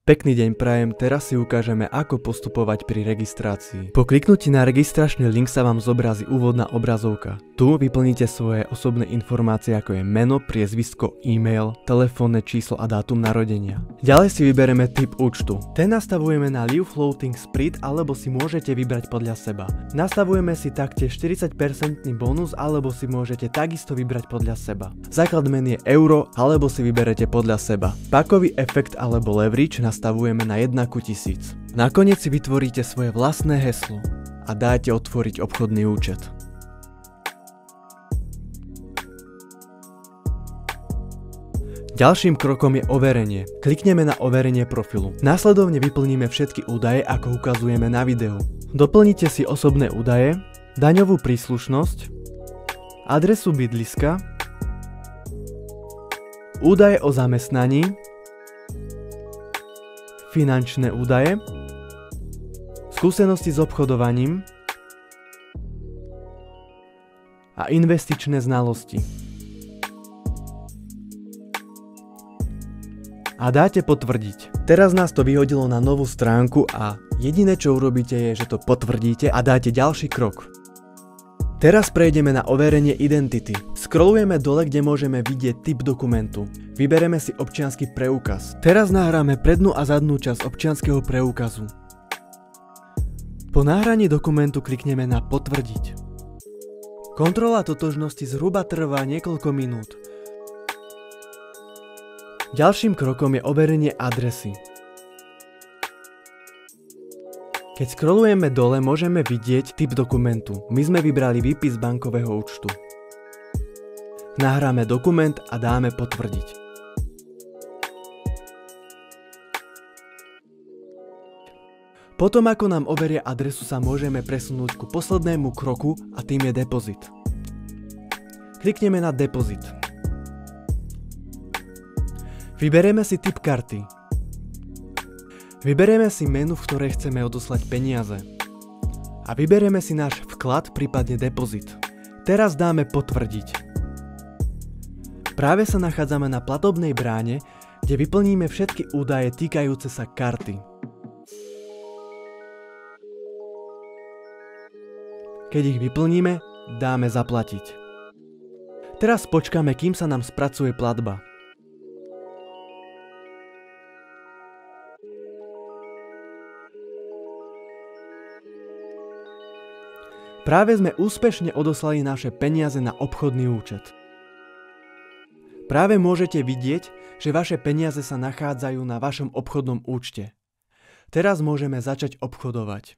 Pekný deň prajem, teraz si ukážeme, ako postupovať pri registrácii. Po kliknutí na registračný link sa vám zobrazí úvodná obrazovka. Tu vyplníte svoje osobné informácie, ako je meno, priezvisko, e-mail, telefónne číslo a dátum narodenia. Ďalej si vyberieme typ účtu. Ten nastavujeme na Live Floating Split alebo si môžete vybrať podľa seba. Nastavujeme si taktiež 40% bonus alebo si môžete takisto vybrať podľa seba. Základ mien je euro alebo si vyberete podľa seba. Pákový efekt alebo leverage nastavujeme na 1:1000. Nakoniec si vytvoríte svoje vlastné heslo a dáte otvoriť obchodný účet. Ďalším krokom je overenie. Klikneme na overenie profilu. Následovne vyplníme všetky údaje, ako ukazujeme na videu. Doplnite si osobné údaje, daňovú príslušnosť, adresu bydliska, údaje o zamestnaní, finančné údaje, skúsenosti s obchodovaním a investičné znalosti. A dáte potvrdiť. Teraz nás to vyhodilo na novú stránku a jediné čo urobíte je, že to potvrdíte a dáte ďalší krok. Teraz prejdeme na overenie identity. Scrollujeme dole, kde môžeme vidieť typ dokumentu. Vybereme si občiansky preukaz. Teraz nahráme prednú a zadnú časť občianskeho preukazu. Po nahraní dokumentu klikneme na potvrdiť. Kontrola totožnosti zhruba trvá niekoľko minút. Ďalším krokom je overenie adresy. Keď scrollujeme dole, môžeme vidieť typ dokumentu. My sme vybrali výpis bankového účtu. Nahráme dokument a dáme potvrdiť. Potom ako nám overia adresu, sa môžeme presunúť ku poslednému kroku a tým je depozit. Klikneme na depozit. Vyberieme si typ karty. Vyberieme si menu, v ktorej chceme odoslať peniaze. A vyberieme si náš vklad, prípadne depozit. Teraz dáme potvrdiť. Práve sa nachádzame na platobnej bráne, kde vyplníme všetky údaje týkajúce sa karty. Keď ich vyplníme, dáme zaplatiť. Teraz počkáme, kým sa nám spracuje platba. Práve sme úspešne odoslali naše peniaze na obchodný účet. Práve môžete vidieť, že vaše peniaze sa nachádzajú na vašom obchodnom účte. Teraz môžeme začať obchodovať.